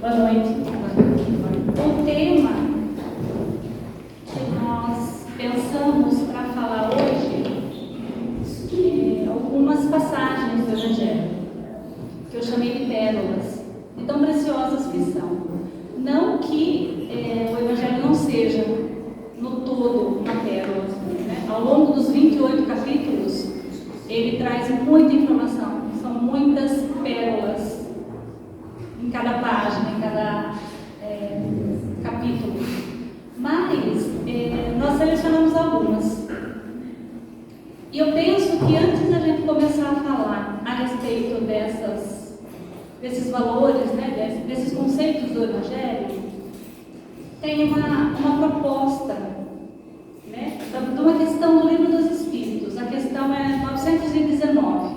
Boa noite. O tema que nós pensamos para falar hoje é algumas passagens do Evangelho, que eu chamei de pérolas, e tão preciosas que são. Não que o Evangelho não seja, no todo, uma pérola. Né? Ao longo dos 28 capítulos, ele traz muita informação, são muitas pérolas em cada página, em cada capítulo. Mas nós selecionamos algumas. E eu penso que antes da gente começar a falar a respeito desses valores, né, desses conceitos do Evangelho, tem uma proposta, né, de uma questão do Livro dos Espíritos. A questão é 919,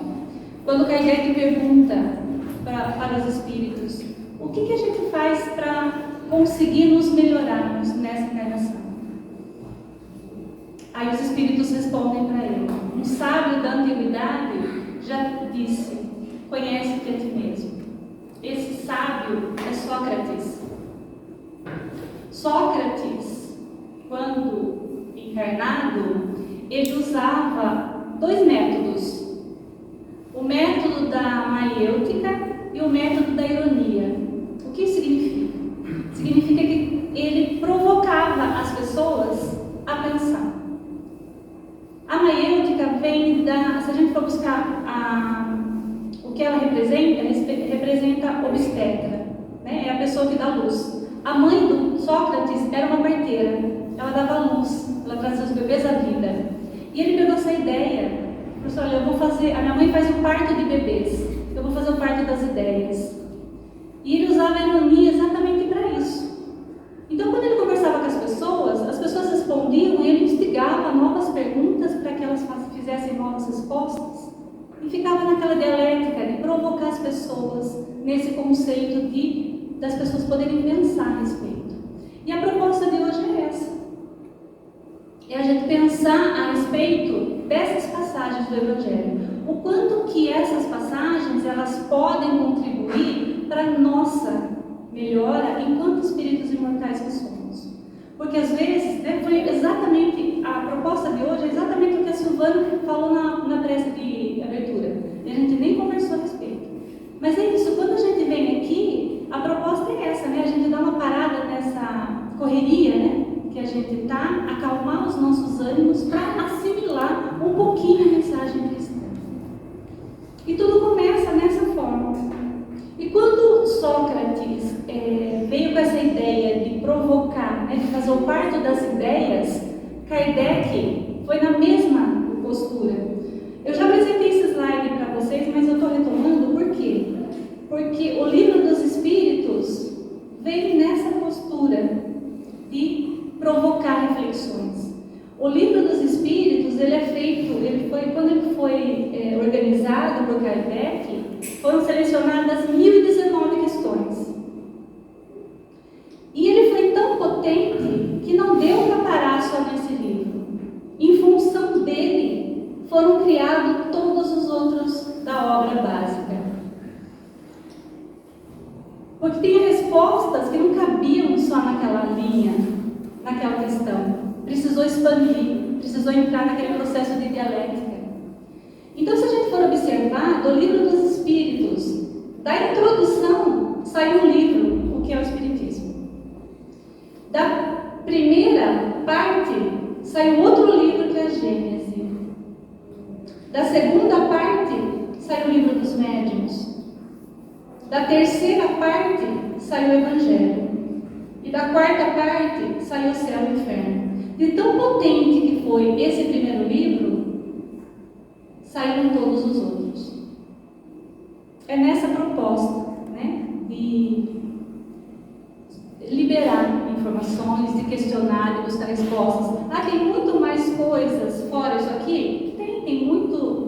quando Kardec pergunta para os Espíritos: o que a gente faz para conseguir nos melhorarmos nessa encarnação? Aí os Espíritos respondem para ele: um sábio da antiguidade já disse, conhece-te a ti mesmo. Esse sábio é Sócrates. Sócrates, quando encarnado, ele usava dois métodos: o método da maiêutica e o método da ironia. O que isso significa? Significa que ele provocava as pessoas a pensar. A maiêutica vem se a gente for buscar o que ela representa obstetra, né? É a pessoa que dá luz. A mãe do Sócrates era uma parteira, ela dava luz, ela trazia os bebês à vida. E ele pegou essa ideia: professor, a minha mãe faz o parto de bebês, eu vou fazer o parto das ideias. E ele usava a ironia exatamente para isso. Então, quando ele conversava com as pessoas respondiam e ele instigava novas perguntas para que elas fizessem novas respostas. E ficava naquela dialética de provocar as pessoas nesse conceito das pessoas poderem pensar a respeito. E a proposta de hoje é essa. É a gente pensar a respeito dessas passagens do Evangelho. O quanto que essas passagens elas podem contribuir para a nossa melhora enquanto espíritos imortais que somos. Porque às vezes, né, foi exatamente, a proposta de hoje é exatamente o que a Silvana falou na prece de abertura. E a gente nem conversou a respeito. Mas é isso, quando a gente vem aqui, a proposta é essa, né? A gente dá uma parada nessa correria, né, que a gente está, acalmar os nossos ânimos para assimilar um pouquinho a mensagem cristã. E tudo começa nessa forma. E quando Sócrates veio com essa ideia de provocar, né, de fazer o parto das ideias, Kardec foi na mesma postura. Eu já apresentei esse slide para vocês, mas eu estou retomando. Por quê? Porque o Livro dos Espíritos veio nessa postura de provocar reflexões. O Livro dos Espíritos, quando ele foi organizado por Kardec, foram selecionadas 1019 questões. E ele foi tão potente que não deu para parar só nesse livro. Em função dele, foram criados todos os outros da obra básica. Porque tem respostas que não cabiam só naquela linha, naquela questão. Precisou expandir, precisou entrar naquele processo de dialética. Então, se a gente for observar, do Livro dos Espíritos, da introdução, sai um livro, o que é o Espiritismo. Da primeira parte, sai um outro livro, que é a Gênese. Da segunda parte, sai o Livro dos Médiuns. Da terceira parte, sai o Evangelho. E da quarta parte, sai o Céu e o Inferno. De tão potente que foi esse primeiro livro, saíram todos os outros. É nessa proposta, né, de liberar informações, de questionar, de buscar respostas. Tem muito mais coisas fora isso aqui?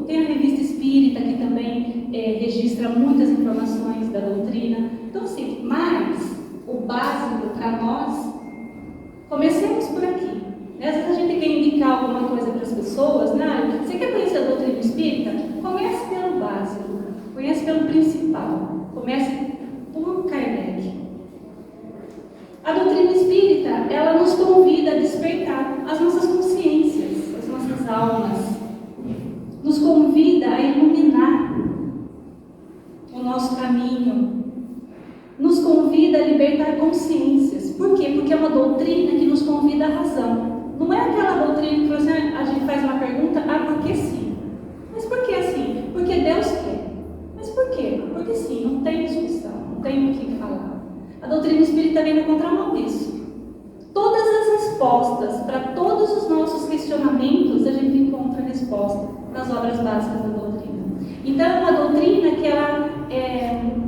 Tem a Revista Espírita, que também registra muitas informações da doutrina. Então, sim, mas o básico para nós, comecemos por aqui. Às vezes a gente quer indicar alguma coisa para as pessoas, né? Você quer conhecer a doutrina espírita? Comece pelo básico, comece pelo principal, comece por Kardec. A doutrina espírita, ela nos convida a despertar as nossas consciências, as nossas almas, nos convida a iluminar o nosso caminho, nos convida a libertar consciências. Por quê? Porque é uma doutrina que nos convida à razão. Não é aquela doutrina que a gente faz uma pergunta, por que sim? Mas por que assim? Porque Deus quer. Mas por quê? Porque sim, não tem discussão, não tem o que falar. A doutrina espírita vem na contramão disso. Todas as respostas para todos os nossos questionamentos, a gente encontra resposta nas obras básicas da doutrina. Então, é uma doutrina que ela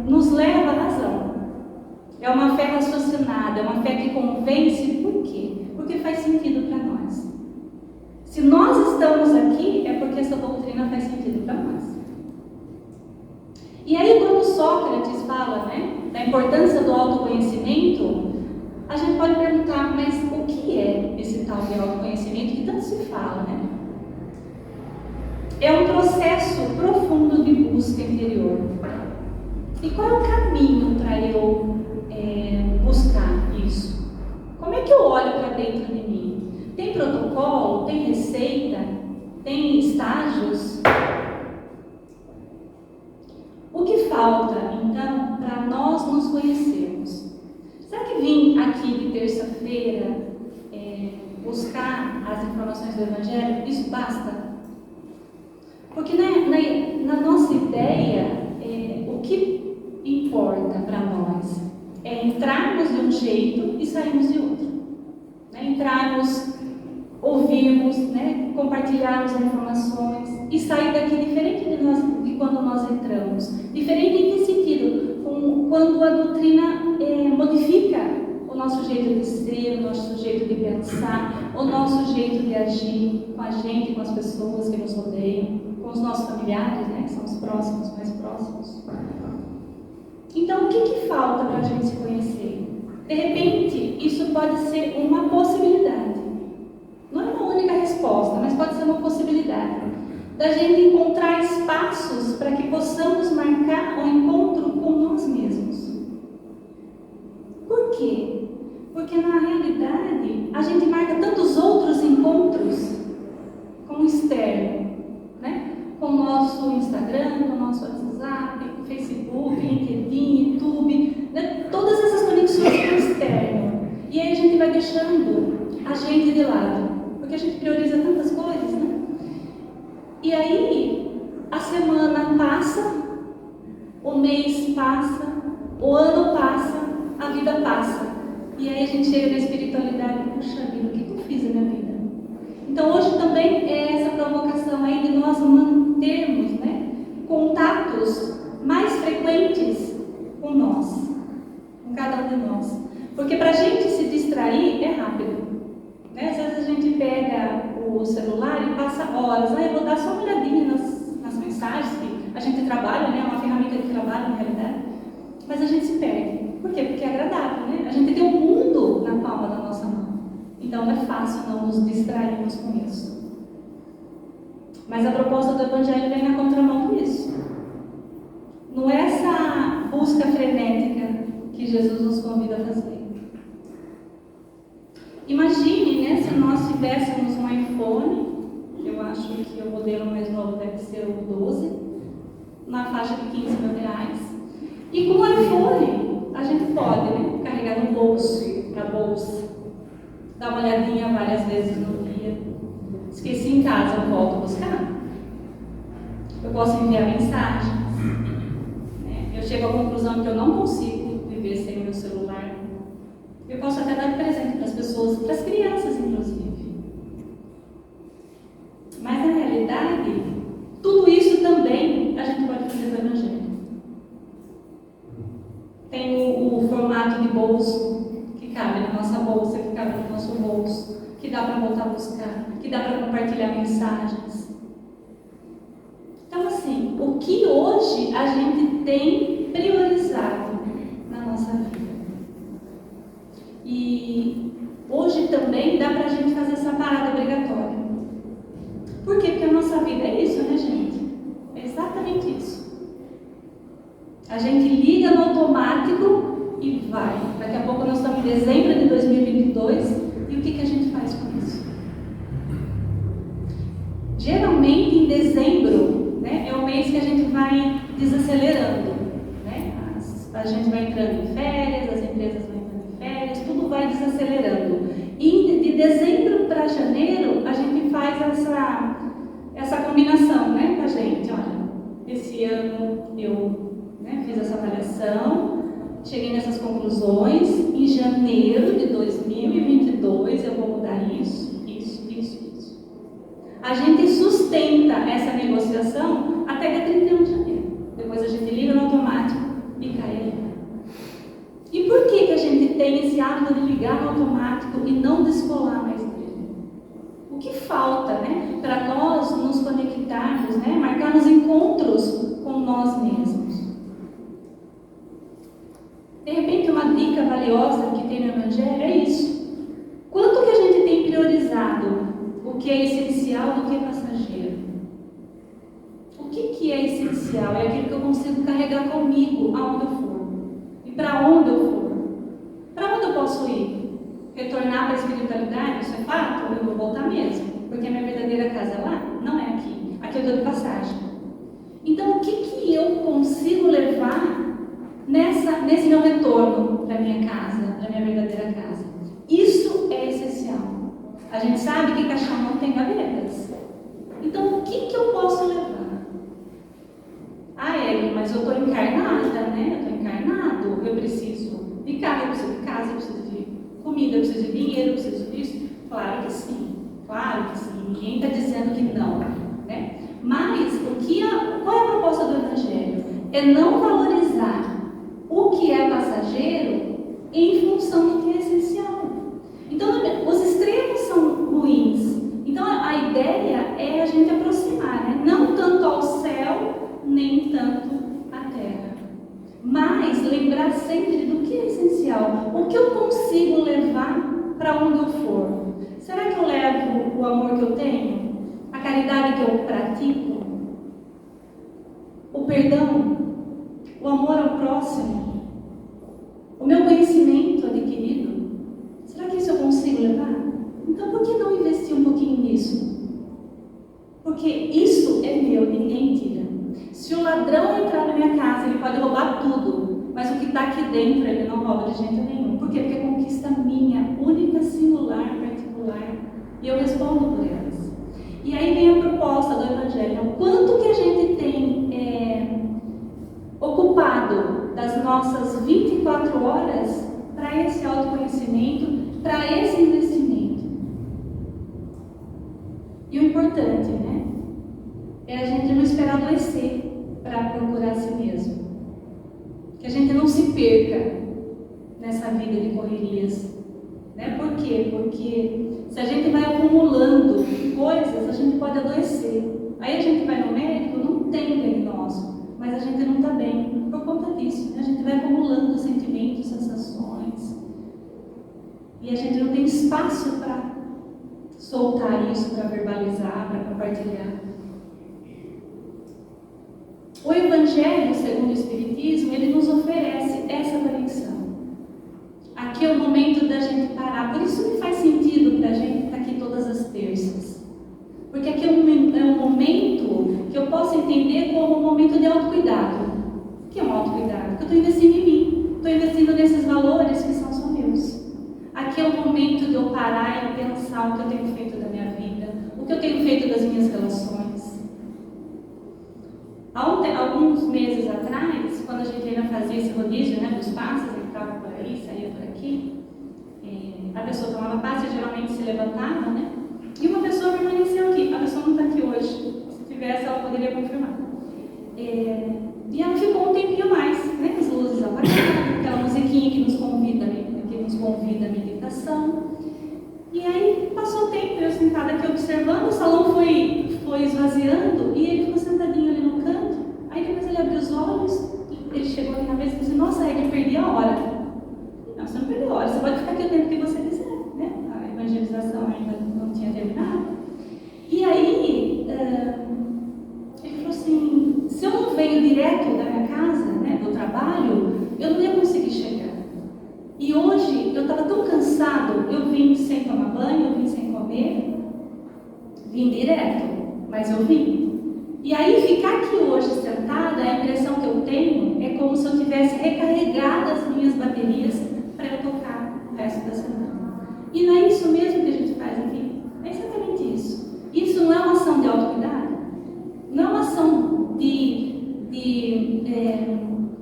nos leva à razão. É uma fé raciocinada, é uma fé que convence. Por quê? Porque faz sentido para nós. Se nós estamos aqui, é porque essa doutrina faz sentido para nós. E aí, quando Sócrates fala, da importância do autoconhecimento, a gente pode perguntar, mas o que é esse tal de autoconhecimento que tanto se fala, É um processo profundo de busca interior. E qual é o caminho para eu buscar isso? Como é que eu olho para dentro de mim? Tem protocolo? Tem receita? Tem estágios? O que falta, então, para nós nos conhecermos? Será que vim aqui de terça-feira buscar as informações do Evangelho? Isso basta? Porque na nossa ideia, o que importa para nós é entrarmos de um jeito e sairmos de outro. Entrarmos, ouvirmos, compartilharmos as informações e sair daqui diferente de quando nós entramos. Diferente em que sentido? Quando a doutrina modifica o nosso jeito de ser, o nosso jeito de pensar, o nosso jeito de agir com a gente, com as pessoas que nos rodeiam, com os nossos familiares, que são os próximos, mais próximos. Então, o que falta para a gente se conhecer? De repente, isso pode ser uma possibilidade. Não é uma única resposta, mas pode ser uma possibilidade da gente encontrar espaços para que possamos marcar um encontro com nós mesmos. Por quê? Porque na realidade a gente marca tantos outros encontros com o externo, com o nosso Instagram, com o nosso WhatsApp, Facebook, LinkedIn, YouTube, todas essas conexões com o externo. E aí a gente vai deixando a gente de lado, porque a gente prioriza tantas coisas, E aí a semana passa, o mês passa, o ano passa, a vida passa. E aí a gente chega na espiritualidade, puxa vida, o que eu fiz na minha vida? Então hoje também é essa provocação aí de nós mantermos, contatos mais frequentes com nós, com cada um de nós. Porque para a gente se distrair é rápido. Às vezes a gente pega o celular e passa horas. Eu vou dar só uma olhadinha nas mensagens, que a gente trabalha, é uma ferramenta de trabalho na realidade. Mas a gente se perde. Por quê? Porque é agradável, A gente tem o mundo na palma da nossa mão. Então não é fácil não nos distrairmos com isso. Mas a proposta do Evangelho vem na contramão disso. Não é essa busca frenética que Jesus nos convida a fazer. Imagine, se nós tivéssemos um iPhone, eu acho que o modelo mais novo deve ser o 12, na faixa de R$15 mil. E com o iPhone, a gente pode carregar no bolso, na bolsa, dar uma olhadinha várias vezes no dia. Esqueci em casa, eu volto a buscar. Eu posso enviar mensagens. Eu chego à conclusão que eu não consigo viver sem o meu celular. Eu posso até dar presente para as pessoas, para as crianças, inclusive. Mas, na realidade, tudo isso também a gente pode fazer no Evangelho. Tem o formato de bolso, que cabe na nossa bolsa, que cabe no nosso bolso, que dá para voltar a buscar, que dá para compartilhar mensagens. Então, assim, o que hoje a gente tem priorizado na nossa vida? E hoje também dá para a gente fazer essa parada obrigatória. Por quê? Porque a nossa vida é isso, gente? É exatamente isso. A gente liga no automático e vai. Daqui a pouco nós estamos em dezembro a gente vai entrando em férias, as empresas vão entrando em férias, tudo vai desacelerando. E de dezembro para janeiro, a gente faz essa combinação, né, com a gente. Olha, esse ano eu fiz essa avaliação, cheguei nessas conclusões. Em janeiro de 2022 eu vou mudar isso. A gente sustenta essa negociação até dia 31 de janeiro. Depois a gente liga no automático e cai ali. E por que a gente tem esse hábito de ligar no automático e não descolar mais dele? O que falta, né, para nós nos conectarmos, né, marcarmos encontros com nós mesmos? De repente, uma dica valiosa que tem no Evangelho é isso. Quanto que a gente tem priorizado o que é essencial do que é passageiro? O que é essencial? É aquilo que eu consigo carregar comigo aonde eu for. E para onde eu for. Para onde eu posso ir? Retornar para a espiritualidade? Isso é fato? Eu vou voltar mesmo. Porque a minha verdadeira casa é lá? Não é aqui. Aqui eu estou de passagem. Então, o que eu consigo levar nesse meu retorno para a minha casa, para a minha verdadeira casa? Isso é essencial. A gente sabe que caixão não tem gavetas. Então, o que eu posso levar? Ah, mas eu estou encarnada, né? Eu estou encarnado. Eu preciso de carro, eu preciso de casa, eu preciso de comida, eu preciso de dinheiro, eu preciso disso. Claro que sim. Claro que sim. Ninguém está dizendo que não, né? Mas, qual é a proposta do Evangelho? É não valorizar o que é passageiro em função do que é essencial. Então, os extremos são ruins. Então, a ideia é a gente aproximar, né? Não tanto ao céu, nem tanto à terra. Mas lembrar sempre do que é essencial. O que eu consigo levar para onde eu for? Será que eu levo o amor que eu tenho? A caridade que eu pratico? O perdão? O amor ao próximo? O meu conhecimento adquirido? Será que isso eu consigo levar? Então, por que não investir um pouquinho nisso? Porque isso é meu, ninguém tira. Se o ladrão entrar na minha casa, ele pode roubar tudo, mas o que está aqui dentro, ele não rouba de jeito nenhum. Por quê? Porque é conquista minha, única, singular, particular, e eu respondo por elas. E aí vem a proposta do Evangelho. O quanto que a gente tem ocupado das nossas 24 horas para esse autoconhecimento, para esse investimento. E o importante, né, é a gente não esperar adoecer para procurar a si mesmo. Que a gente não se perca nessa vida de correrias. Né? Por quê? Porque se a gente vai acumulando coisas, a gente pode adoecer. Aí a gente vai no médico, não tem diagnóstico, mas a gente não está bem por conta disso. Né? A gente vai acumulando sentimentos, sensações. E a gente não tem espaço para soltar isso, para verbalizar, para compartilhar. O Evangelho, segundo o Espiritismo, ele nos oferece essa conexão. Aqui é o momento da gente parar. Por isso que faz sentido para a gente estar aqui todas as terças. Porque aqui é um momento que eu posso entender como um momento de autocuidado. O que é um autocuidado? Porque eu estou investindo em mim. Estou investindo nesses valores que são só meus. Aqui é o momento de eu parar e pensar o que eu tenho feito da minha vida. O que eu tenho feito das minhas relações. Alguns meses atrás, quando a gente ainda fazia esse rodízio, né, dos passos, entrava por aí, saía por aqui, a pessoa tomava passe, geralmente se levantava, né? E uma pessoa permaneceu aqui. A pessoa não está aqui hoje. Se tivesse, ela poderia confirmar. E ela ficou um tempinho mais, né? As luzes apagadas, aquela musiquinha que nos convida à meditação. E aí passou o tempo, eu sentada aqui observando, o salão foi esvaziando e ele ficou sentadinho ali no canto. Aí depois ele abriu os olhos, ele chegou aqui na mesa e disse: nossa, eu perdi a hora. Não, você não perdeu a hora, você pode ficar aqui o tempo que você quiser, né? A evangelização ainda não tinha terminado. E aí ele falou assim: se eu não venho direto da minha casa, né, do trabalho, eu não ia conseguir chegar. E hoje eu estava tão cansado, eu vim sem tomar banho, eu vim sem comer, vim direto, mas eu vim. E aí ficar aqui hoje sentada, a impressão que eu tenho é como se eu tivesse tivesse recarregado as minhas baterias para eu tocar o resto da semana. E não é isso mesmo que a gente faz aqui? É exatamente isso. Isso não é uma ação de autocuidado? Não é uma ação de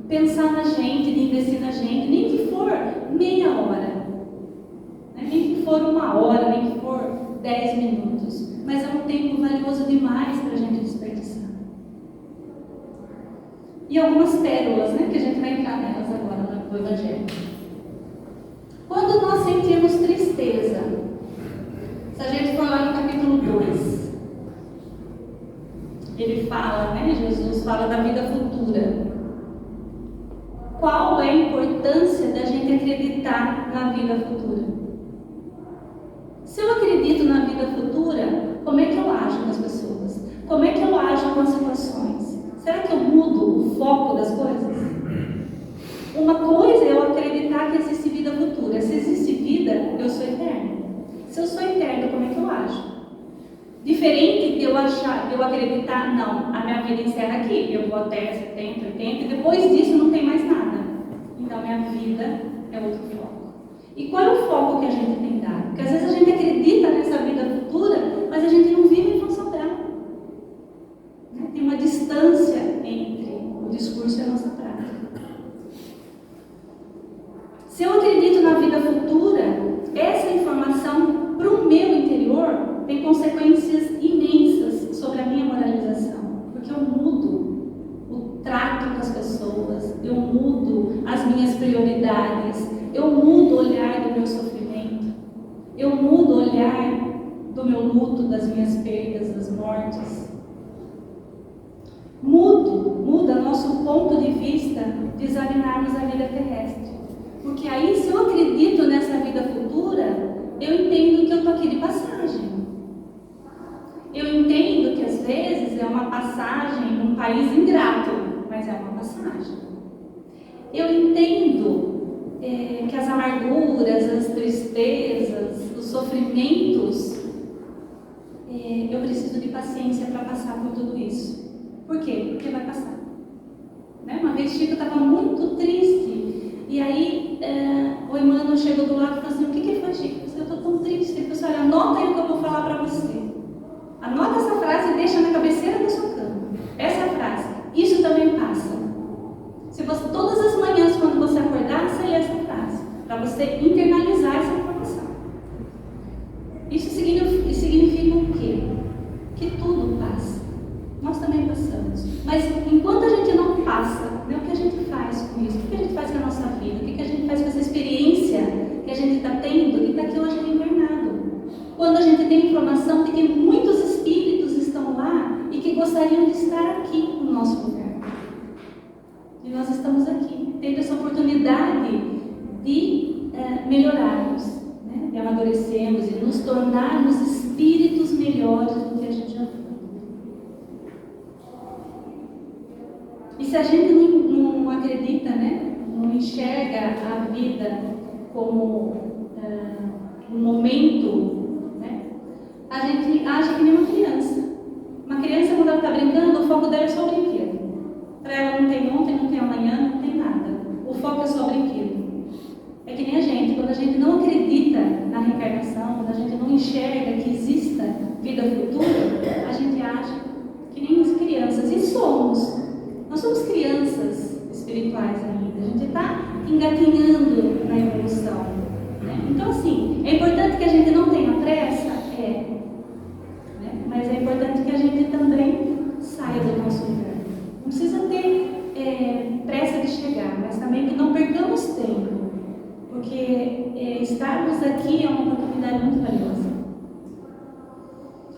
pensar na gente, de investir na gente, nem que for meia hora, né? Nem que for 1 hora, nem que for 10 minutos, mas é um tempo valioso demais para a gente desperdiçar. E algumas pérolas, né, que a gente vai entrar nelas agora no Evangelho. Quando nós sentimos tristeza, se a gente for lá no capítulo 2, ele fala, né, Jesus fala da vida futura. Qual é a importância da gente acreditar na vida futura? Se eu acredito na vida futura, como é que eu ajo com as pessoas? Como é que eu ajo com as situações? Será que eu mudo o foco das coisas? Uma coisa é eu acreditar que existe vida futura. Se existe vida, eu sou eterno. Se eu sou eterno, como é que eu ajo? Diferente de eu acreditar, não, a minha vida encerra aqui, eu vou até 70, 80, e depois disso não tem mais nada. Então, minha vida é outro foco. E qual é o foco que a gente tem dado? Porque às vezes a gente acredita nessa vida futura, mas a gente não vive em função dela. Tem uma distância entre o discurso e a nossa prática. Se eu acredito na vida futura, essa informação para o meu interior tem consequências imensas sobre a minha moralização, porque eu mudo o trato com as pessoas, eu mudo as minhas prioridades, eu mudo o olhar do meu sofrimento, eu mudo o olhar do meu luto, das minhas perdas, das mortes. Muda nosso ponto de vista de examinarmos a vida terrestre. Porque aí, se eu acredito nessa vida futura, eu entendo que eu estou aqui de passagem. Eu entendo que às vezes é uma passagem num país ingrato, mas é uma passagem. Eu entendo que as amarguras, as tristezas, os sofrimentos, eu preciso de paciência para passar por tudo isso. Por quê? Porque vai passar. Né? Uma vez Chico estava muito triste, e aí o Emmanuel chegou do lado e falou assim: o que foi, Chico? Eu estou tão triste. Ele falou assim: olha, anota aí o que eu vou falar para você. Anota essa frase e deixa na cabeceira da sua cama. Essa frase. Isso também passa. Se você, todas as manhãs, quando você acordar, você lê essa frase, para você internalizar essa informação. Isso significa o quê? Que tudo passa. Nós também passamos. Mas enquanto a gente não passa, né, o que a gente faz com isso? O que a gente faz com a nossa vida? O que a gente faz com essa experiência que a gente está tendo e está aqui hoje reencarnado? Quando a gente tem informação de que muitos espíritos estão lá e que gostariam de estar aqui no nosso lugar. E nós estamos aqui, tendo essa oportunidade de melhorarmos, né? De amadurecermos e nos tornarmos espíritos melhores do que a gente já foi. E se a gente não acredita, né? Não enxerga a vida como um momento, a gente acha que nem uma criança. Uma criança, quando ela está brincando, o foco dela é só o brinquedo. Para ela não tem ontem, não tem amanhã, não tem nada. O foco é só o brinquedo. É que nem a gente, quando a gente não acredita na reencarnação, quando a gente não enxerga que exista vida futura, a gente acha que nem as crianças. E somos. Nós somos crianças espirituais ainda. A gente está engatinhando na evolução. Né? Então, assim, é importante que a gente não tenha pressa. Mas é importante que a gente também saia do nosso lugar. Não precisa ter pressa de chegar, mas também que não percamos tempo, porque estarmos aqui é uma oportunidade muito valiosa.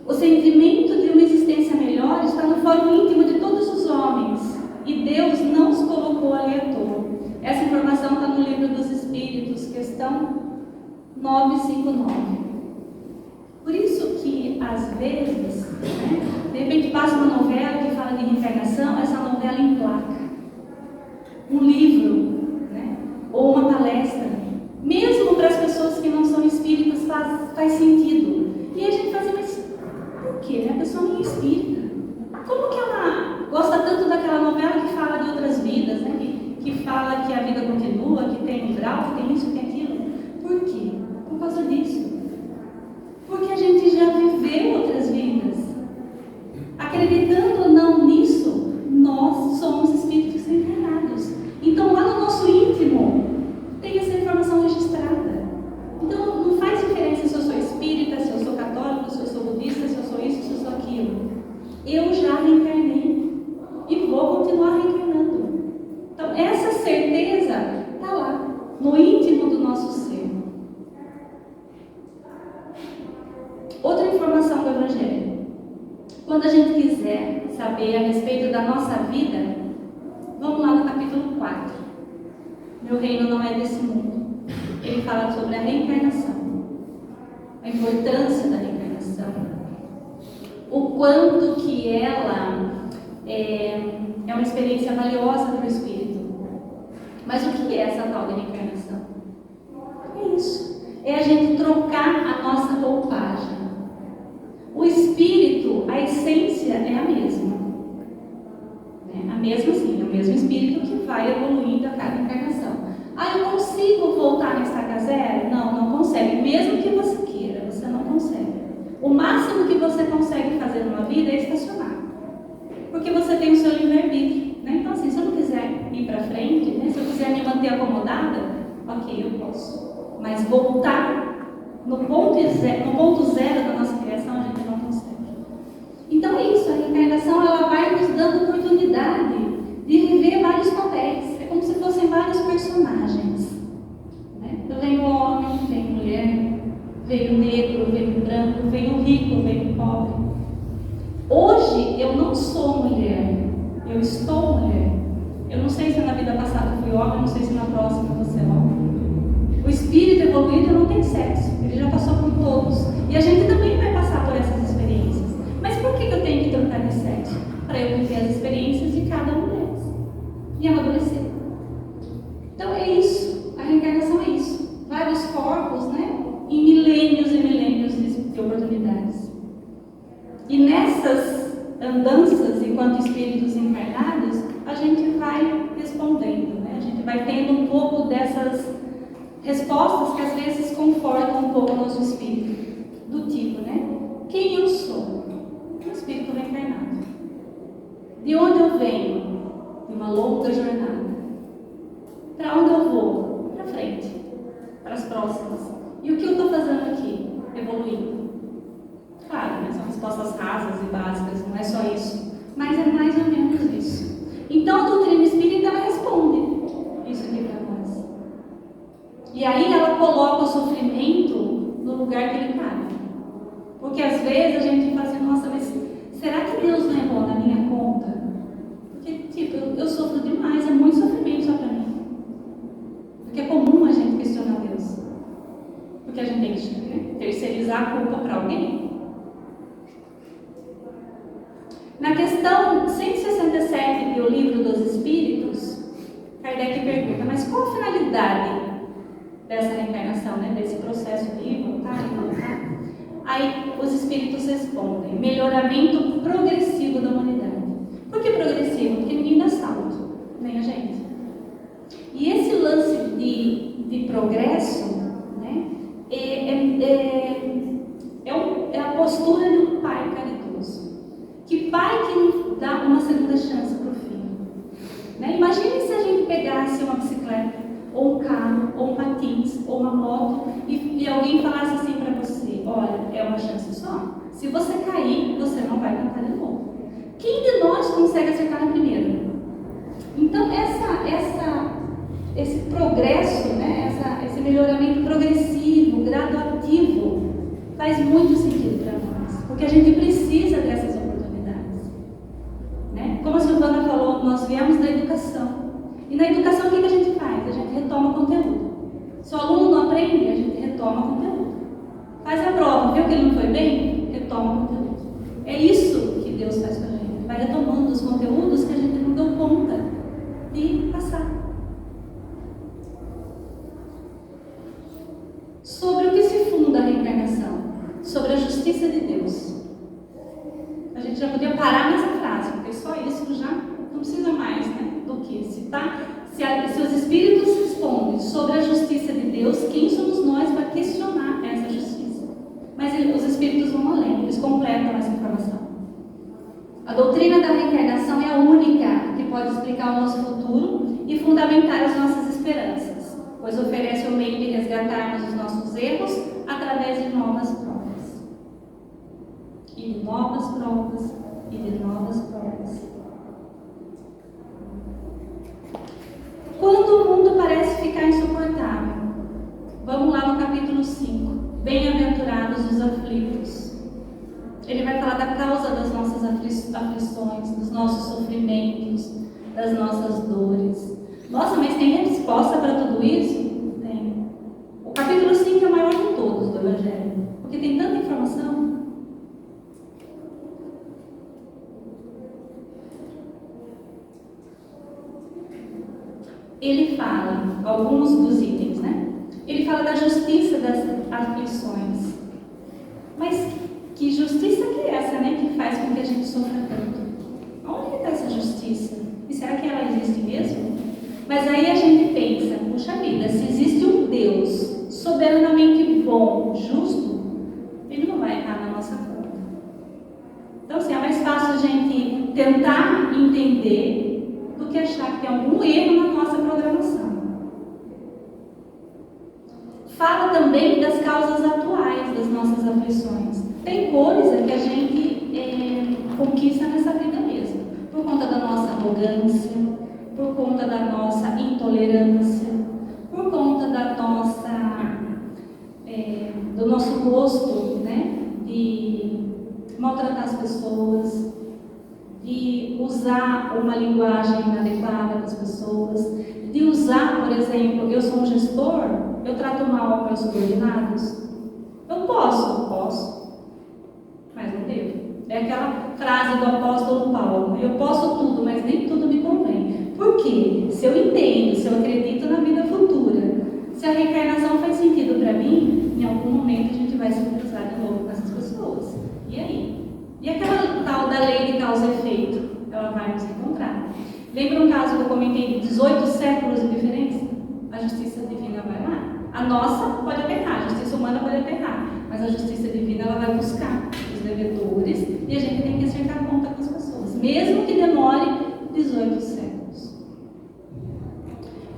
O sentimento de uma existência melhor está no fórum íntimo de todos os homens, e Deus não os colocou ali à toa. Essa informação está no Livro dos Espíritos, questão 959. Por isso que, às vezes, de repente passa uma novela que fala de reencarnação, essa novela emplaca. Um livro, ou uma palestra, mesmo para as pessoas que não são espíritas, faz sentido. E a gente faz, mas por quê? A pessoa nem é espírita. Como que ela gosta tanto daquela novela que fala de outras vidas, que fala grau, que tem isso, que tem aquilo. Por quê? Por causa disso. Porque a gente já viveu outras vidas. Acreditando ou não nisso, nós somos espíritos encarnados. Então lá no nosso íntimo tem essa informação registrada. Então não faz diferença se eu sou espírita, se eu sou católico, se eu sou budista, se eu sou isso, se eu sou aquilo. Eu já reencarnei e vou continuar reencarnando. Então essa certeza está lá, no íntimo do nosso ser. Outra informação do Evangelho. Quando a gente quiser saber a respeito da nossa vida, vamos lá no capítulo 4. Meu reino não é desse mundo. Ele fala sobre a reencarnação, a importância da reencarnação, o quanto que ela é uma experiência valiosa para o espírito. Mas o que é essa tal de reencarnação? É isso. É a gente trocar a nossa roupagem. O espírito, a essência é a mesma. A mesma sim, é o mesmo espírito que vai evoluindo a cada encarnação. Eu consigo voltar na estaca zero? Não, não consegue. Mesmo que você queira, você não consegue. O máximo que você consegue fazer numa vida é estacionar. Porque você tem o seu livre-arbítrio. Então assim, se eu não quiser ir para frente, se eu quiser me manter acomodada, ok, eu posso. Mas voltar no ponto zero da nossa criação, a gente não consegue. Então é isso, a reencarnação ela vai nos dando oportunidade de rever vários papéis. É como se fossem vários personagens. Vem o homem, vem a mulher, vem o negro, vem o branco, vem o rico, vem o pobre. Hoje eu não sou mulher, eu estou mulher. Eu não sei se na vida passada eu fui homem, não sei se na próxima você é homem. O espírito evoluído não tem sexo, ele já passou por todos. E a gente também vai passar por essas experiências. Mas por que eu tenho que trocar de sexo? Para eu viver as experiências de cada um deles e amadurecer. Então é isso, a reencarnação é isso. Vários corpos, em milênios e milênios de oportunidades. E nessas andanças, enquanto espíritos encarnados, a gente vai respondendo, A gente vai tendo um pouco dessas respostas que às vezes confortam um pouco o nosso espírito. Do tipo, quem eu sou? Um espírito reencarnado. De onde eu venho? De uma longa jornada. Para onde eu vou? Para frente. Para as próximas. E o que eu estou fazendo aqui? Evoluindo. Claro, são respostas rasas e básicas, não é só isso. Mas é mais ou menos isso. Então a doutrina espírita ela responde isso aqui para nós. E aí ela coloca o sofrimento no lugar que ele cabe. Porque às vezes a gente fala assim, nossa, mas será que Deus não errou na minha conta? Porque, eu sofro demais, é muito sofrimento só para mim. Porque é comum a gente questionar Deus. Porque a gente tem que terceirizar a culpa para alguém. Na questão 167 do Livro dos Espíritos, Kardec pergunta, mas qual a finalidade dessa reencarnação, desse processo de voltar e voltar? Aí os espíritos respondem, melhoramento progressivo da humanidade. Por que progressivo? Porque ninguém dá salto, nem a gente. E esse lance de progresso, é a postura de um pai caridoso. Que pai que dá uma segunda chance para o filho? Imagine se a gente pegasse uma bicicleta, ou um carro, ou um patins, ou uma moto, e alguém falasse assim para você, olha, é uma chance só. Se você cair, você não vai tentar de novo. Quem de nós consegue acertar na primeira? Então, esse progresso, esse melhoramento progressivo, graduativo, faz muito sentido para nós, porque a gente precisa dessas oportunidades. Como a Silvana falou, nós viemos da educação. E na educação, o que a gente faz? A gente retoma conteúdo. Se o aluno não aprende, a gente retoma conteúdo. Faz a prova, viu que ele não foi bem? Retoma conteúdo. É isso que Deus faz com a gente. Vai retomando os conteúdos que a gente não deu conta de passar. Sobre o que se funda a reencarnação? Sobre a justiça de Deus. A gente já podia parar nessa frase, porque só isso já não precisa mais, do que citar. Se os espíritos respondem sobre a justiça eles completam essa informação. A doutrina da reencarnação é a única que pode explicar o nosso futuro e fundamentar as nossas esperanças, pois oferece o meio de resgatarmos os nossos erros através de novas provas. E de novas provas, e de novas provas. Quando o mundo parece ficar insuportável, vamos lá no capítulo 5. Bem-aventurados os aflitos. Ele vai falar da causa das nossas aflições, dos nossos sofrimentos, das nossas dores. Nossa, mas tem resposta para tudo isso? Tem. O capítulo 5 é o maior de todos do Evangelho, porque tem tanta informação. Ele fala, alguns dos itens, né? Ele fala da justiça das aflições. Mas que justiça que é essa, né? Que faz com que a gente sofra tanto? Onde está essa justiça? E será que ela existe mesmo? Mas aí a gente pensa, puxa vida, se existe um Deus soberanamente bom, justo, Ele não vai errar na nossa conta. Então, assim, é mais fácil a gente tentar entender do que achar que tem algum erro na nossa programação. Fala também das causas atuais das nossas aflições. Tem coisa que a gente conquista nessa vida mesmo, por conta da nossa arrogância, por conta da nossa intolerância, por conta da nossa, do nosso gosto, né, de maltratar as pessoas, de usar uma linguagem inadequada com as pessoas, de usar, por exemplo, eu sou um gestor, eu trato mal meus subordinados. Eu posso, mas não devo. É aquela frase do apóstolo Paulo: eu posso tudo, mas nem tudo me convém. Por quê? Se eu entendo, se eu acredito na vida futura, se a reencarnação faz sentido para mim, em algum momento a gente vai se cruzar de novo com essas pessoas. E aí? E aquela tal da lei de causa e efeito? Ela vai nos encontrar. Lembra um caso que eu comentei de 18 séculos de diferença? A justiça divina vai lá. A nossa pode até errar, a justiça humana pode até errar, mas a justiça divina ela vai buscar os devedores e a gente tem que acertar conta com as pessoas, mesmo que demore 18 séculos.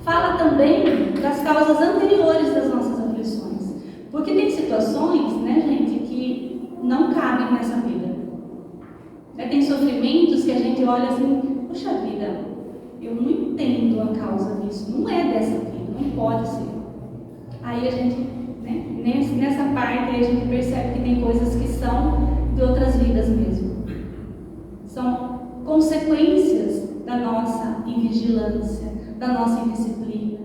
Fala também das causas anteriores das nossas aflições, porque tem situações, né, gente, que não cabem nessa vida. Tem sofrimentos que a gente olha assim, puxa vida, eu não entendo a causa disso, não é dessa vida, não pode ser. Aí a gente, né, nessa parte aí a gente percebe que tem coisas que são de outras vidas mesmo. São consequências da nossa invigilância, da nossa indisciplina,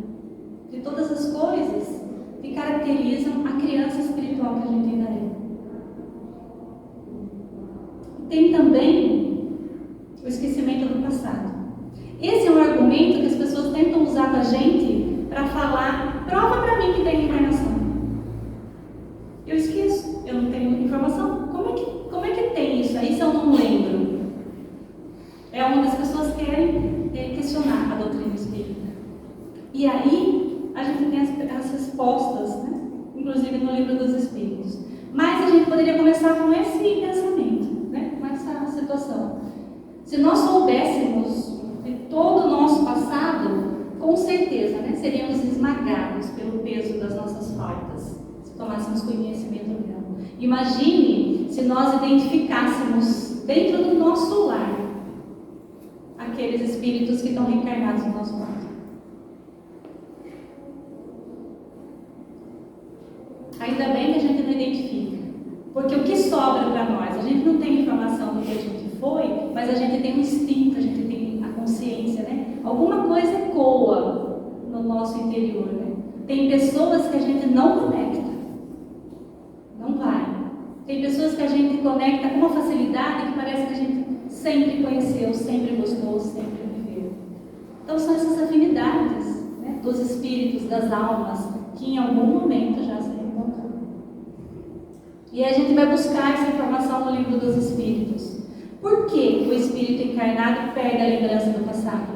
de todas as coisas que caracterizam a criança espiritual que a gente ainda é. Tem também o esquecimento do passado. Esse é um argumento que as pessoas tentam usar com a gente para falar, prova para mim que tem reencarnação. Eu esqueço, eu não tenho informação. Como é que tem isso aí se eu não lembro? É onde as pessoas querem questionar a doutrina espírita. E aí a gente tem as respostas, né? Inclusive no Livro dos Espíritos. Mas a gente poderia começar com esse pensamento, né? Com essa situação. Se nós soubéssemos de todo o nosso passado, com certeza, né, seríamos esmagados pelo peso das nossas faltas, se tomássemos conhecimento dela. Imagine se nós identificássemos dentro do nosso lar aqueles espíritos que estão reencarnados no nosso lar. Ainda bem que a gente não identifica, porque o que sobra para nós? A gente não tem informação do que a gente foi, mas a gente tem um instinto, a gente tem a consciência, né? Alguma coisa ecoa no nosso interior, né? Tem pessoas que a gente não conecta, não vai. Tem pessoas que a gente conecta com uma facilidade que parece que a gente sempre conheceu, sempre gostou, sempre viveu. Então são essas afinidades, né, dos espíritos, das almas, que em algum momento já se reencontraram. E a gente vai buscar essa informação no Livro dos Espíritos. Por que o espírito encarnado perde a lembrança do passado?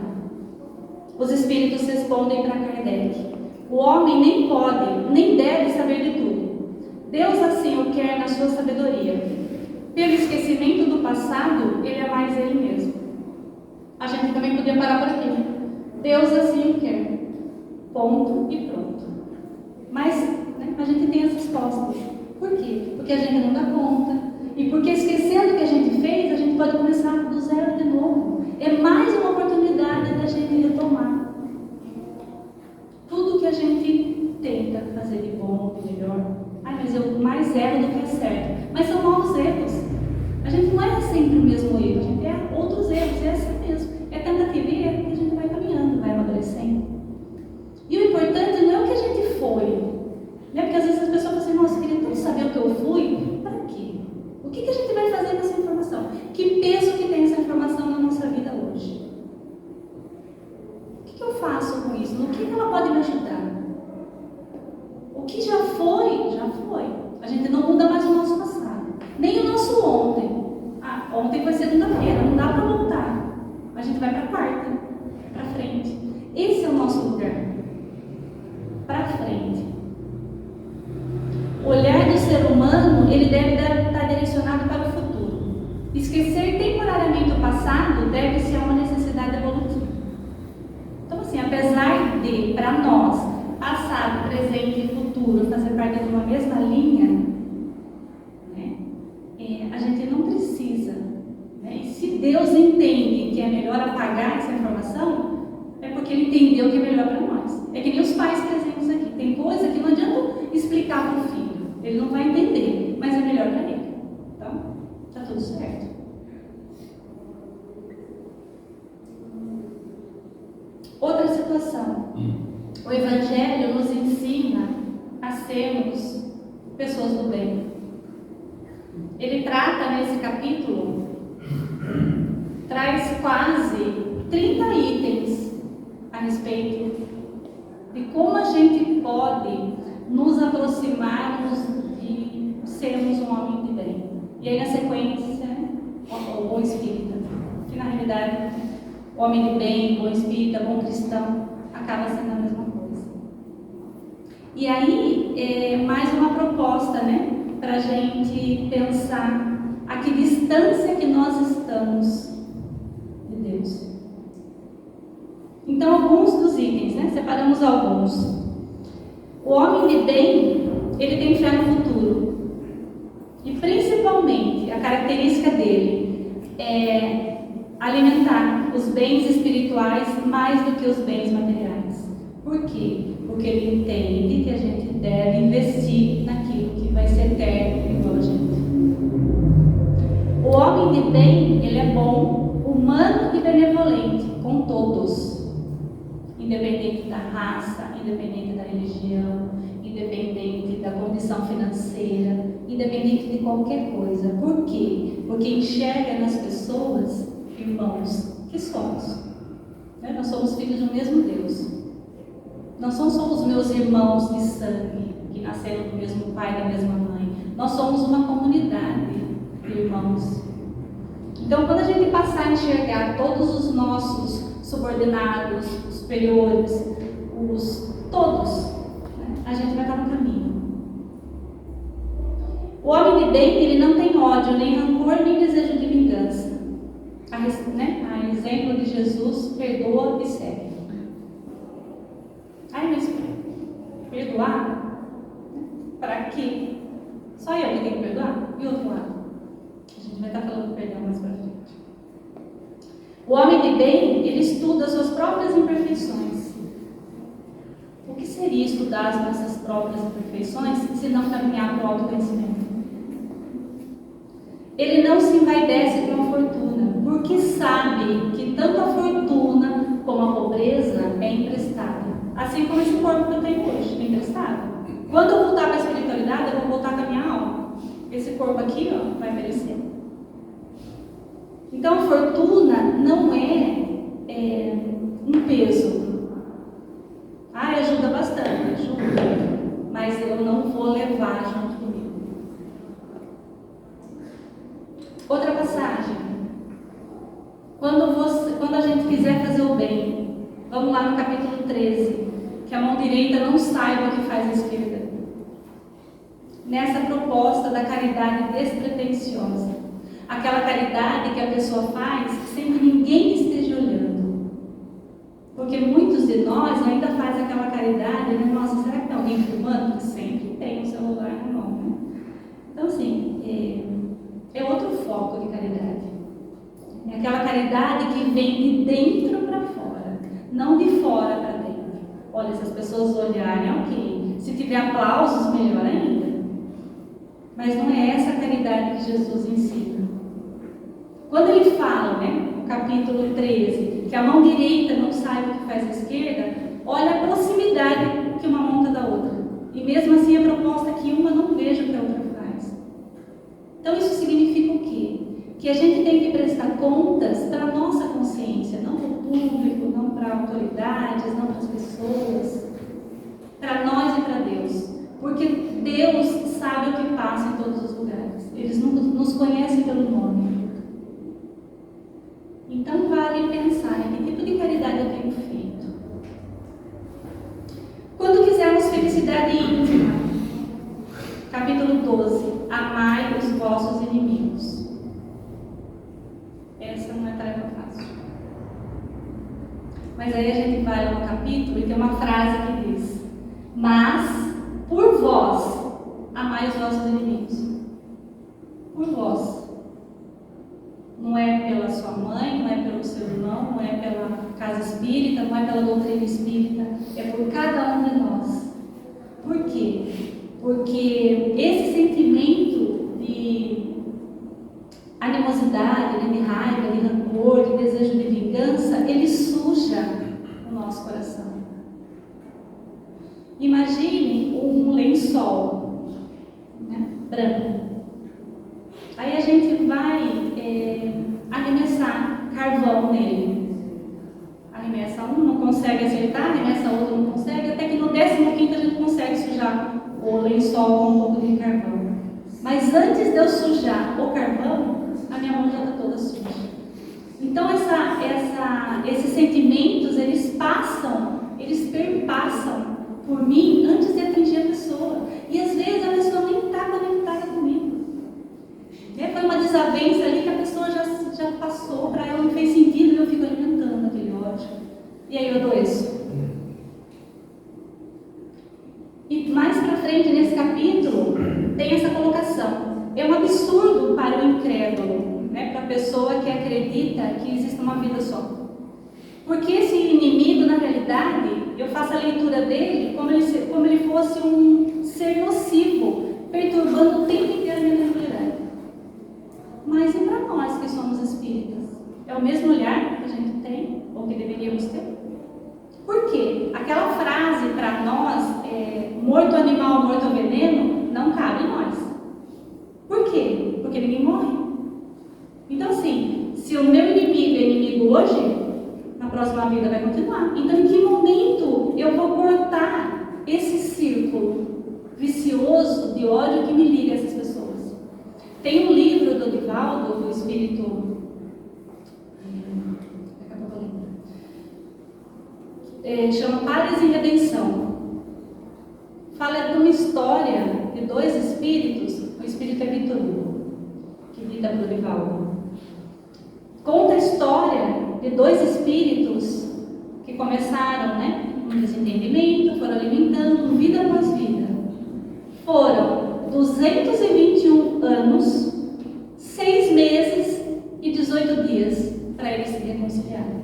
Os espíritos respondem para Kardec: o homem nem pode, nem deve saber de tudo. Deus assim o quer na sua sabedoria. pelo esquecimento do passado, ele é mais ele mesmo. A gente também podia parar por aqui. Deus assim o quer. Ponto e pronto. Mas a gente tem as respostas. Por quê? Porque a gente não dá conta. E porque esquecendo o que a gente fez, a gente pode começar do zero de novo. É mais uma oportunidade da gente retomar. Tudo que a gente tenta fazer de bom, de melhor. Mas eu mais erro do que acerto. Mas são novos erros. A gente não erra sempre o mesmo erro, a gente erra outros erros, é assim mesmo. É tentativa e erro que a gente vai caminhando, vai amadurecendo. E o importante não é o que a gente foi. Porque às vezes as pessoas falam assim, nossa, eu queria tanto saber o que eu fui. Para quê? O que a gente vai fazer com essa informação? Que peso que tem essa informação na nossa vida hoje? O que eu faço com isso? No que ela pode me ajudar? O que já foi, já foi. A gente não muda mais o nosso passado. Nem o nosso ontem. Ontem foi segunda-feira, não dá para voltar. A gente vai para quarta, para frente. Esse é o nosso lugar. Para frente. O olhar do ser humano, ele deve estar direcionado para o futuro. Esquecer temporariamente o passado deve ser uma necessidade evolutiva. Então, assim, apesar de, para nós, passado, presente e futuro fazer parte de uma mesma linha, a gente não precisa. E se Deus entende que é melhor apagar essa informação, é porque Ele entendeu que é melhor para nós. É que nem os pais presentes aqui. Tem coisa que não adianta explicar para o filho. Ele não vai entender, mas é melhor para ele. Então, está tudo certo. Outra situação. O Evangelho nos ensina a sermos pessoas do bem. Ele trata nesse capítulo, traz quase 30 itens a respeito de como a gente pode nos aproximarmos de sermos um homem de bem. E aí na sequência, o bom espírita, que na realidade, homem de bem, bom espírita, bom cristão, acaba sendo a mesma coisa. E aí, mais uma proposta, para a gente pensar a que distância que nós estamos de Deus. Então, alguns dos itens, separamos alguns. O homem de bem, ele tem fé no futuro. E principalmente, a característica dele é alimentar os bens espirituais mais do que os bens materiais. Por quê? Porque ele entende que a gente deve investir naquilo que vai ser eterno igual a gente. O homem de bem, ele é bom, humano e benevolente com todos. Independente da raça, independente da religião, independente da condição financeira, independente de qualquer coisa. Por quê? Porque enxerga nas pessoas, irmãos, que somos. Nós somos filhos do mesmo Deus. Não são só os meus irmãos de sangue, que nasceram do mesmo pai e da mesma mãe. Nós somos uma comunidade de irmãos. Então, quando a gente passar a enxergar todos os nossos subordinados, superiores, todos, a gente vai estar no caminho. O homem de bem, ele não tem ódio, nem rancor, nem desejo de vingança. A exemplo de Jesus, perdoa e segue. Mas perdoar? Para quê? Só eu que tenho que perdoar? E o outro lado? A gente vai estar falando de perdão mais para frente. O homem de bem, ele estuda suas próprias imperfeições. O que seria estudar as nossas próprias imperfeições se não caminhar para o autoconhecimento? Ele não se envaidece com a fortuna, porque sabe que tanto a fortuna como a pobreza é emprestada. Assim como esse corpo que eu tenho hoje, é emprestado. Quando eu voltar para a espiritualidade, eu vou voltar com a minha alma. Esse corpo aqui, vai perecer. Então, a fortuna não é um peso. Ajuda bastante, ajuda. Mas eu não vou levar junto comigo. Outra passagem. Quando a gente quiser fazer o bem, vamos lá no capítulo 13, que a mão direita não saiba o que faz a esquerda. Nessa proposta da caridade despretensiosa. Aquela caridade que a pessoa faz sem que ninguém esteja olhando. Porque muitos de nós ainda fazem aquela caridade, né? Nossa, será que tem alguém filmando? Porque sempre tem um celular na mão, né? Então, assim, é outro foco de caridade. É aquela caridade que vem de dentro para fora, não de fora para dentro. Olha, se as pessoas olharem, ok. Se tiver aplausos, melhor ainda. Mas não é essa a caridade que Jesus ensina. Quando ele fala, né, no capítulo 13, que a mão direita não sabe o que faz a esquerda, olha a proximidade que uma monta da outra. E mesmo assim a proposta é que uma não veja o que a outra faz. Então isso significa o quê? Que a gente tem que prestar contas para a nossa consciência, não para o público, não para autoridades, não para as pessoas, para nós e para Deus. Porque Deus sabe o que passa em todos os lugares. Eles nos conhecem pelo nome. Então vale pensar em que tipo de caridade eu tenho feito. Quando quisermos felicidade íntima, capítulo 12, amai os vossos inimigos. Essa não é tarefa fácil. Mas aí a gente vai no capítulo e tem uma frase que diz: mas por vós amai os vossos inimigos. Por vós. Não é pela sua mãe, não é pelo seu irmão, não é pela casa espírita, não é pela doutrina espírita, é por cada um de nós. Por quê? Porque esse sentimento de animosidade, de raiva, de rancor, de desejo de vingança, ele suja o nosso coração. Imagine um lençol, né, branco. Aí a gente vai arremessar carvão nele. Arremessa um, não consegue acertar, arremessa outro, não consegue, até que no 15º a gente consegue sujar o lençol com um pouco de carvão. Mas antes de eu sujar o carvão, a minha mão já está toda suja. Então esses sentimentos, eles perpassam por mim antes de atingir a pessoa. E às vezes a pessoa nem está conectada comigo. Foi uma desavença ali que a pessoa já passou para ela, não fez sentido e eu fico alimentando aquele ódio. E aí eu adoeço. E mais para frente nesse capítulo tem essa colocação. É um absurdo para o incrédulo, né, para a pessoa que acredita que existe uma vida só. Porque esse inimigo, na realidade, eu faço a leitura dele como ele fosse um ser nocivo, perturbando o tempo inteiro a minha tranquilidade. Mas e para nós que somos espíritas? É o mesmo olhar que a gente tem, ou que deveríamos ter? Por quê? Aquela frase para nós, morto animal, morto veneno, não cabe em nós. Por quê? Porque ninguém morre. Então, assim, se o meu inimigo é inimigo hoje, na próxima vida vai continuar. Então, em que momento eu vou cortar esse círculo vicioso de ódio que me liga a essas pessoas? Tem um livro do Divaldo, do Espírito... chama Pares e Redenção. Fala de uma história de dois espíritos. O espírito é Vitor Hugo, que dita para o Divaldo. Conta a história de dois espíritos que começaram, né, um desentendimento, foram alimentando vida após vida. Foram 221 anos, 6 meses e 18 dias para eles se reconciliarem.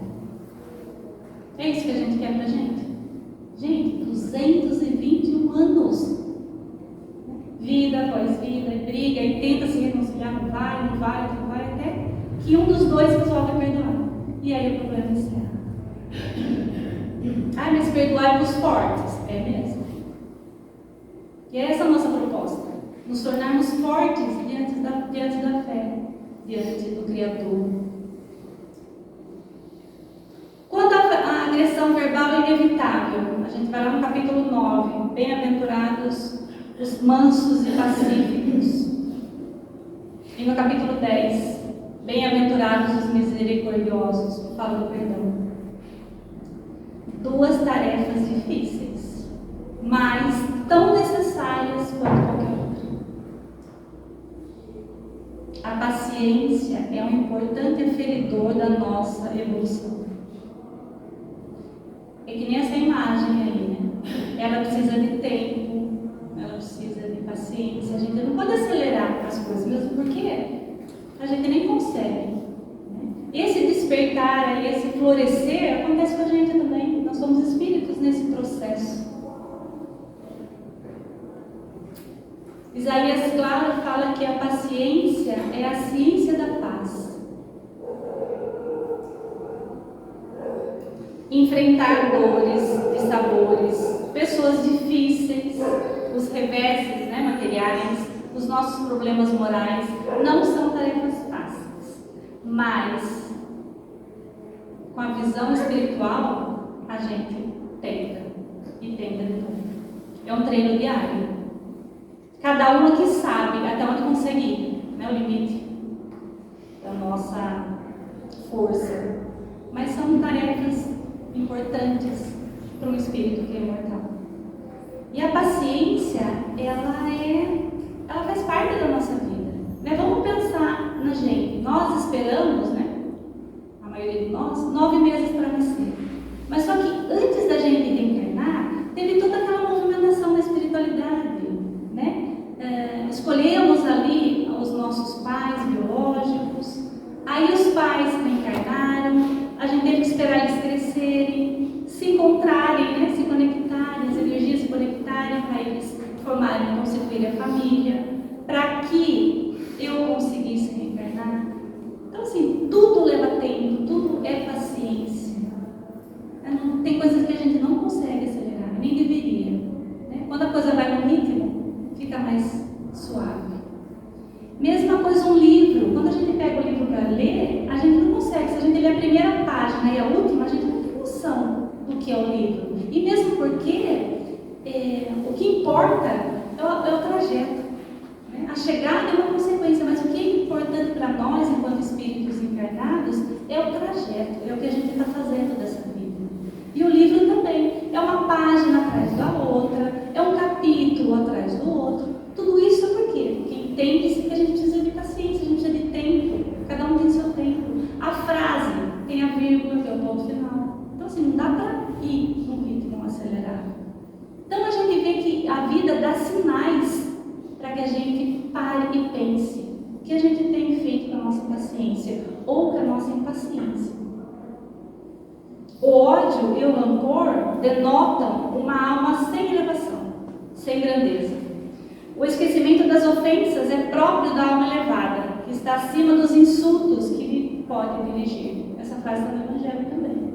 É isso que a gente quer pra gente? Gente, 221 anos. Vida após vida, e briga, e tenta se reconciliar, não vai, até que um dos dois resolve perdoar. E aí o problema encerra. Mas perdoar os fortes. É mesmo. E é essa a nossa proposta. Nos tornarmos fortes diante da fé, diante do Criador. Quando a agressão verbal é inevitável, a gente vai lá no capítulo 9, bem-aventurados os mansos e pacíficos. E no capítulo 10, bem-aventurados os misericordiosos, fala do perdão. 2 tarefas difíceis, mas tão necessárias quanto qualquer outra. A a paciência é um importante aferidor da nossa evolução. É que nem essa imagem aí, né? Ela precisa de tempo, ela precisa de paciência. A gente não pode acelerar as coisas, mesmo porque a gente nem consegue. Esse despertar, esse florescer, acontece com a gente também. Nós somos espíritos nesse processo. Isaías, claro, fala que a paciência é a ciência da paz. Enfrentar dores e sabores, pessoas difíceis, os reveses, materiais, os nossos problemas morais, não são tarefas fáceis. Mas, com a visão espiritual, a gente tenta e tenta de novo. É um treino diário. Cada um aqui sabe até onde consegue ir, o limite da nossa força. Mas são tarefas importantes para um espírito que é imortal. E a paciência, ela faz parte da nossa vida. Vamos pensar na gente. Nós esperamos, a maioria de nós, 9 meses para nascer. Mas só que antes da gente reencarnar, teve toda aquela movimentação da espiritualidade, escolhemos ali os nossos pais biológicos, aí os pais reencarnaram, a gente teve que esperar eles crescerem, se encontrarem, se conectarem, as energias se conectarem para eles formarem, constituírem a família, para que eu conseguisse reencarnar. Então, assim, tudo leva tempo, tudo é paciência. Tem coisas que a gente não consegue acelerar, nem deveria. Quando a coisa vai no ritmo, fica mais suave. Mesma coisa um livro. Quando a gente pega o livro para ler, a gente não consegue. Se a gente lê a primeira página e a última, a gente não tem noção do que é o livro. E mesmo porque o que importa é o trajeto. A chegada é uma consequência, mas o que é importante para nós, enquanto espíritos encarnados, é o trajeto, é o que a gente está fazendo dessa vida. E o livro também é uma página atrás da outra, é um capítulo atrás do outro. Tudo isso é por quê? Porque entende-se que a gente precisa de paciência, a gente precisa de tempo. Cada um tem seu tempo. A frase tem a vírgula, que é o ponto final. Então, assim, não dá para ir num ritmo acelerado. Então, a gente vê que a vida dá sinais para que a gente pare e pense o que a gente tem feito com a nossa paciência ou com a nossa impaciência. O ódio e o rancor denotam uma alma sem elevação, sem grandeza. O esquecimento das ofensas é próprio da alma elevada, que está acima dos insultos que lhe pode dirigir. Essa frase está no Evangelho também.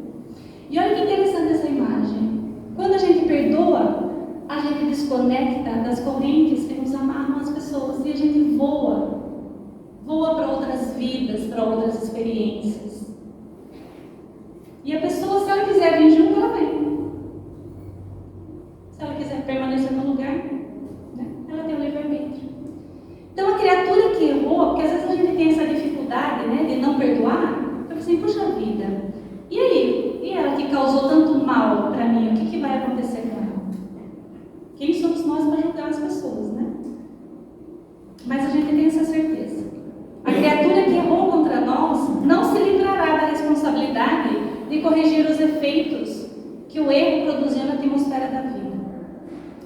E olha que interessante essa imagem. Quando a gente perdoa, a gente desconecta das correntes que nos amarram as pessoas e a gente voa para outras vidas, para outras experiências. E a pessoa, se ela quiser vir junto, ela vem. Se ela quiser permanecer no lugar, ela tem o livre-arbítrio. Então, a criatura que errou, porque às vezes a gente tem essa dificuldade, de não perdoar, fica assim, puxa vida, e aí? E ela que causou tanto mal para mim, o que vai acontecer com ela? Quem somos nós para julgar as pessoas, Mas a gente tem essa certeza. A criatura que errou contra nós não se livrará da responsabilidade de corrigir os efeitos que o erro produziu na atmosfera da vida.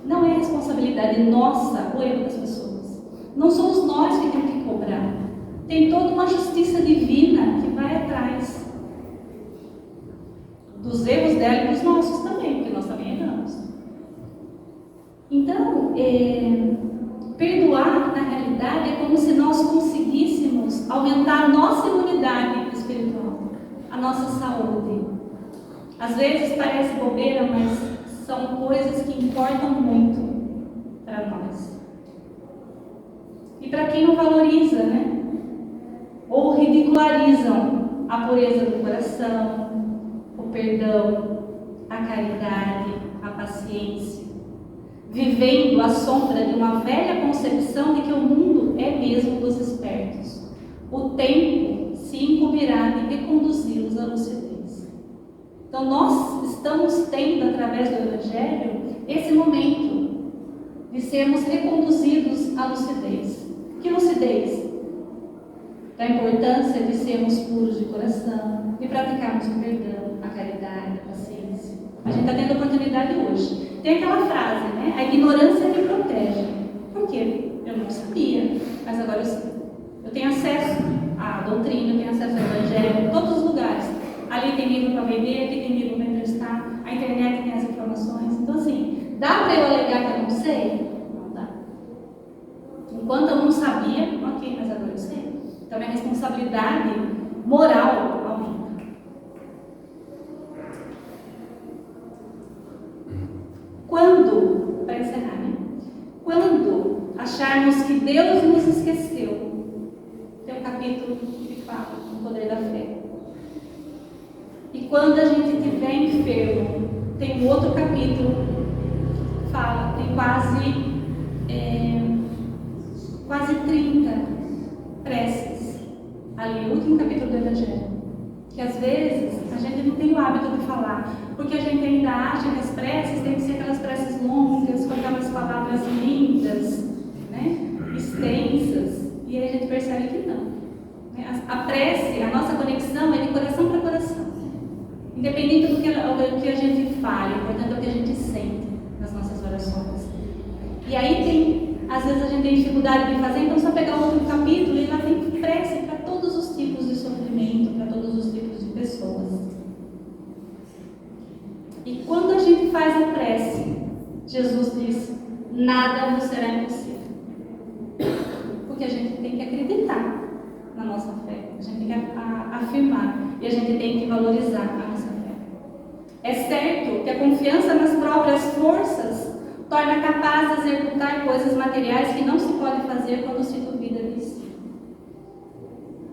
Não é responsabilidade nossa o erro das pessoas. Não somos nós que temos que cobrar. Tem toda uma justiça divina que vai atrás dos erros dela e dos nossos também, porque nós também erramos. Então, perdoar, na realidade, é como se nós conseguíssemos aumentar a nossa imunidade espiritual, a nossa saúde. Às vezes parece bobeira, mas são coisas que importam muito para nós. E para quem não valoriza, ou ridicularizam a pureza do coração, o perdão, a caridade, a paciência, vivendo à sombra de uma velha concepção de que o mundo é mesmo dos espertos. O tempo se incumbirá de reconduzi-los à lucidez. Então nós estamos tendo, através do Evangelho, esse momento de sermos reconduzidos à lucidez. Que lucidez? da importância de sermos puros de coração, de praticarmos o perdão, a caridade, a paciência. A gente está tendo oportunidade hoje. Tem aquela frase, né? A ignorância me protege. Por quê? Eu não sabia, mas agora eu sei. Eu tenho acesso à doutrina, eu tenho acesso ao evangelho, em todos os lugares. Ali tem livro para vender, aqui tem livro para entrevistar, a internet tem as informações. Então, assim, dá para eu alegar que eu não sei? Não dá. Enquanto eu não sabia, ok, mas agora eu sei. Então, minha responsabilidade moral aumenta. Quando, para encerrar, né? Quando acharmos que Deus nos esqueceu, tem um capítulo que fala do poder da fé. E quando a gente estiver enfermo, tem um outro capítulo que fala, tem quase 30 preces. Ali, o último capítulo do Evangelho. Que às vezes a gente não tem o hábito de falar, porque a gente ainda acha que as preces têm que ser aquelas preces longas, com aquelas palavras lindas, né? Extensas, e aí a gente percebe que não. A prece, a nossa conexão é de coração para coração. Independente do que a gente fale, portanto, é o que a gente sente nas nossas orações. E aí às vezes a gente tem dificuldade de fazer, então só pegar outro capítulo e lá tem prece para todos os tipos de sofrimento, para todos os tipos de pessoas. E quando a gente faz a prece, Jesus diz, nada nos será impossível. Porque a gente tem que acreditar na nossa fé, a gente tem que afirmar e a gente tem que valorizar a nossa fé. É certo que a confiança nas próprias forças torna capaz de executar coisas materiais que não se pode fazer quando se duvida de si.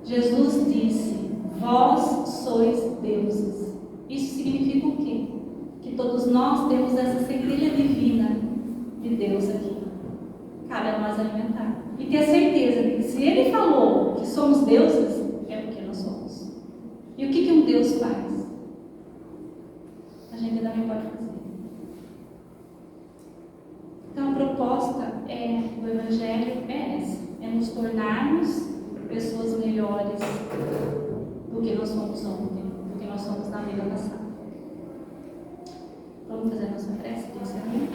Jesus disse, vós sois deuses. Isso significa o quê? Que todos nós temos essa centelha divina de Deus aqui. Cabe a nós alimentar. E ter a certeza de que se Ele falou que somos deuses, é porque nós somos. E o que um Deus faz? A gente também pode fazer. Então a proposta do Evangelho é essa. É nos tornarmos pessoas melhores do que nós somos ontem, do que nós somos na vida passada. Vamos fazer a nossa prece de encerramento?